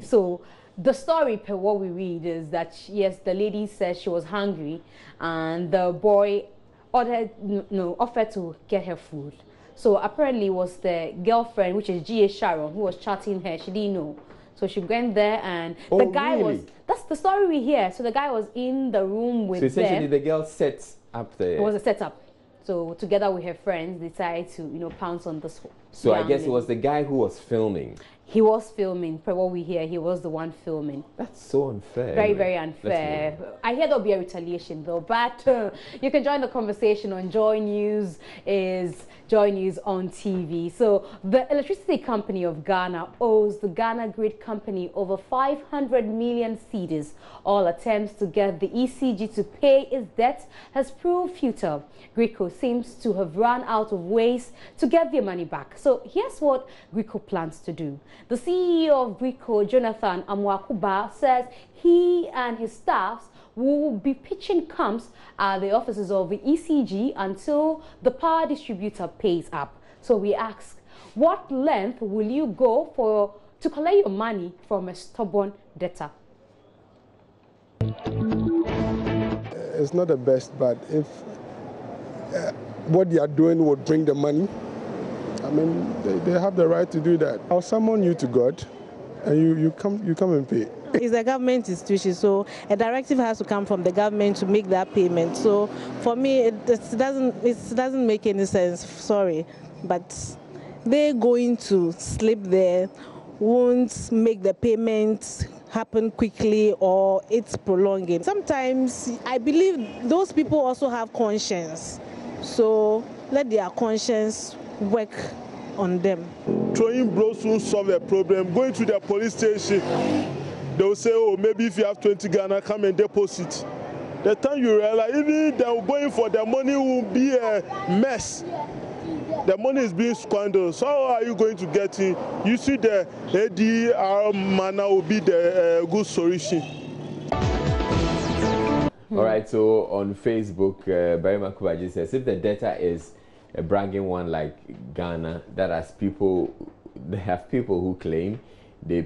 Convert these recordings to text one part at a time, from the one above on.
So the story per what we read is that yes, the lady said she was hungry, and the boy offered to get her food. So apparently it was the girlfriend, which is G.A. Sharon, who was chatting her. She didn't know. So she went there, and the guy was, that's the story we hear. So the guy was in the room with them. So essentially the girl set up the... It was a setup. So together with her friends, they decided to, pounce on this. So I guess it was the guy who was filming. He was filming. Per what we hear, he was the one filming. That's so unfair. Very, very unfair. I hear there'll be a retaliation though, but you can join the conversation on Joy News Joy News on TV. So the electricity company of Ghana owes the Ghana Grid Company over 500 million cedis. All attempts to get the ECG to pay its debt has proved futile. Gridco seems to have run out of ways to get their money back. So here's what Gridco plans to do. The CEO of Gridco, Jonathan Amwakuba, says he and his staffs will be pitching camps at the offices of the ECG until the power distributor pays up. So we ask, what length will you go to collect your money from a stubborn debtor? It's not the best, but if what they are doing would bring the money, I mean, they have the right to do that. I'll summon you to God, and you come and pay. It's a government institution, so a directive has to come from the government to make that payment. So for me, it doesn't make any sense. Sorry, but they're going to slip there, won't make the payments happen quickly, or it's prolonging. Sometimes I believe those people also have conscience, so let their conscience work on them. Throwing blows won't solve a problem. Going to the police station, they'll say, oh, maybe if you have 20 Ghana, come and deposit. The time you realize, even they're going for the money will be a mess. The money is being squandered. So how are you going to get in? You see the ADR manner will be the good solution. All right, so on Facebook, Barry Makubaji says, if the data is a bragging one like Ghana, that has people, they have people who claim they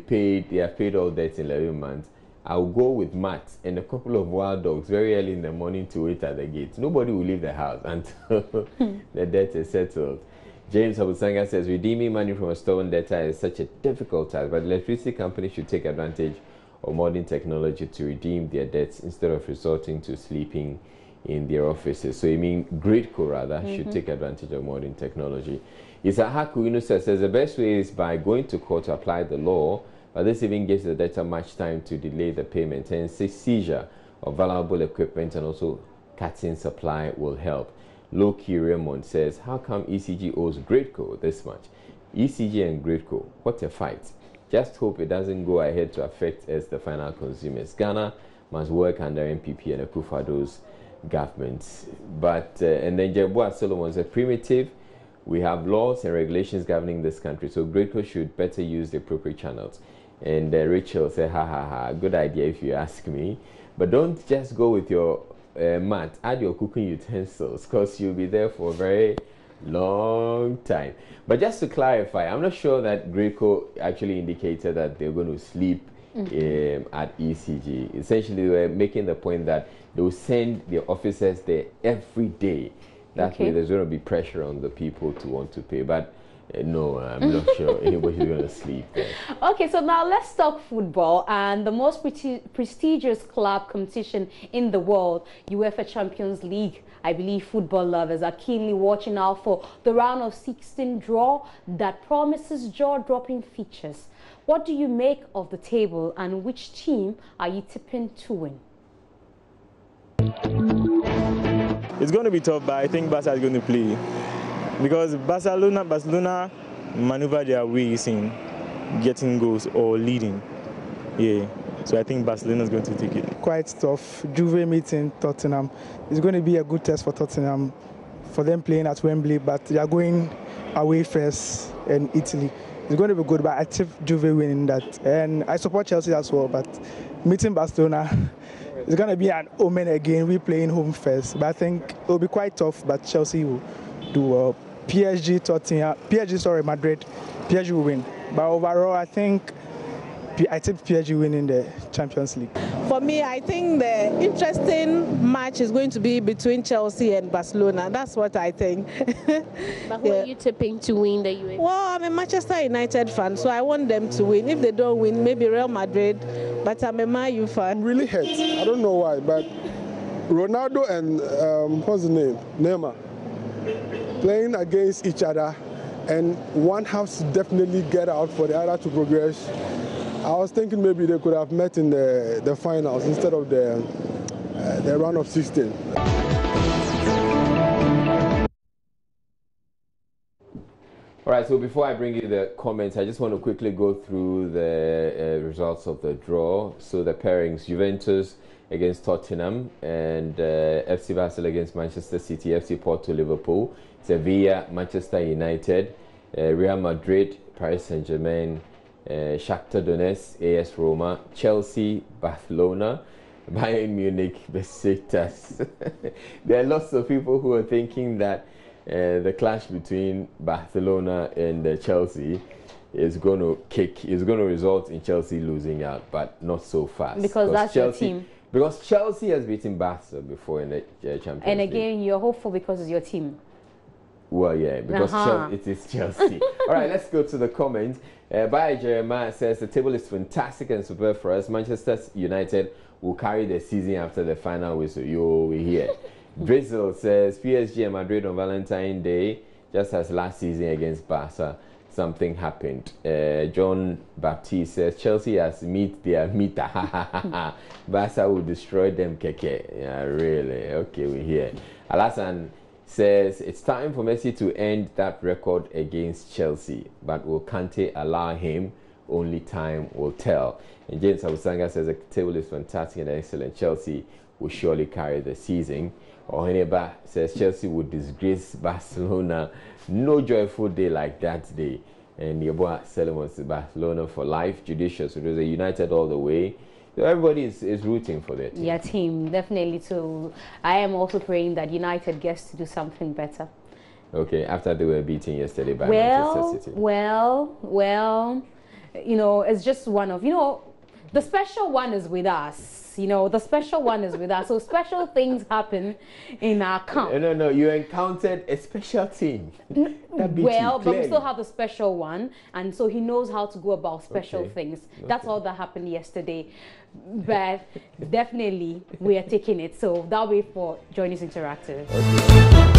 have paid all debts in 11 months. I'll go with Matt and a couple of wild dogs very early in the morning to wait at the gate. Nobody will leave the house until the debt is settled. James Abusanga says, redeeming money from a stolen debtor is such a difficult task, but the electricity company should take advantage of modern technology to redeem their debts instead of resorting to sleeping in their offices. So you mean Gridco rather should take advantage of modern technology. Isahaku Yunusa says the best way is by going to court to apply the law, but this even gives the debtor much time to delay the payment, and seizure of valuable equipment and also cutting supply will help. Loki Raymond says, how come ECG owes Gridco this much? ECG and Gridco, what a fight. Just hope it doesn't go ahead to affect us, the final consumers. Ghana must work under MPP and Akufo-Addo's government. But, and then Jebua Solomon says, primitive, we have laws and regulations governing this country, so Gridco should better use the appropriate channels. And Rachel said, ha ha ha, good idea if you ask me. But don't just go with your mat, add your cooking utensils, because you'll be there for a very long time. But just to clarify, I'm not sure that Gridco actually indicated that they're going to sleep at ECG. Essentially, they were making the point that they will send their officers there every day. That way there's going to be pressure on the people to want to pay. But no, I'm not sure anybody's going to sleep there. Okay, so now let's talk football and the most prestigious club competition in the world, UEFA Champions League. I believe football lovers are keenly watching out for the round of 16 draw that promises jaw-dropping features. What do you make of the table, and which team are you tipping to win? It's going to be tough, but I think Barca is going to play. Because Barcelona maneuver their ways in getting goals or leading. Yeah. So I think Barcelona is going to take it. Quite tough. Juve meeting Tottenham. It's going to be a good test for Tottenham, for them playing at Wembley, but they are going away first in Italy. It's going to be good, but I tip Juve winning that. And I support Chelsea as well, but meeting Barcelona, it's going to be an omen again. We're playing home first, but I think it will be quite tough, but Chelsea will do well. PSG, Madrid, PSG will win. But overall, I think I tip PSG winning the Champions League. For me, I think the interesting match is going to be between Chelsea and Barcelona. That's what I think. But who are you tipping to win the UEFA? Well, I'm a Manchester United fan, so I want them to win. If they don't win, maybe Real Madrid, but I'm a Man U fan. I'm really hurt. I don't know why, but Ronaldo and what's the name? Neymar playing against each other, and one has to definitely get out for the other to progress. I was thinking maybe they could have met in the finals instead of the round of 16. All right, so before I bring you the comments, I just want to quickly go through the results of the draw. So the pairings: Juventus against Tottenham, and FC Basel against Manchester City, FC Porto, Liverpool, Sevilla, Manchester United, Real Madrid, Paris Saint-Germain, Shakhtar Donetsk, AS Roma, Chelsea, Barcelona, Bayern Munich, Besiktas. There are lots of people who are thinking that the clash between Barcelona and Chelsea is going to result in Chelsea losing out, but not so fast. Because that's Chelsea, your team. Because Chelsea has beaten Barca before in the Champions And League. again, you're hopeful because it's your team. Well, yeah, because it is Chelsea. All right, let's go to the comments. By Jeremiah says, the table is fantastic and superb for us. Manchester United will carry the season after the final whistle. We're here. Drizzle says, PSG and Madrid on Valentine's Day, just as last season against Barca, something happened. John Baptiste says, Chelsea has meet their meter. Barca will destroy them, keke. Yeah, really? Okay, we're here. Alassane says, it's time for Messi to end that record against Chelsea, but will Kante allow him? Only time will tell. And James Abusanga says, the table is fantastic and excellent. Chelsea will surely carry the season. Oheneba says, Chelsea would disgrace Barcelona. No joyful day like that day. And Yeboah Solomon says, Barcelona for life. Judicious, it was a United all the way. So everybody is rooting for that team. Yeah, team, definitely too. I am also praying that United gets to do something better. Okay, after they were beaten yesterday by Manchester City. Well, you know, it's just one of, the special one is with us. The special one is with us. So special things happen in our camp. No, you encountered a special team. But we still have the special one. And so he knows how to go about special things. That's all that happened yesterday. But definitely, we are taking it. So that'll be for Join Us Interactive. Okay.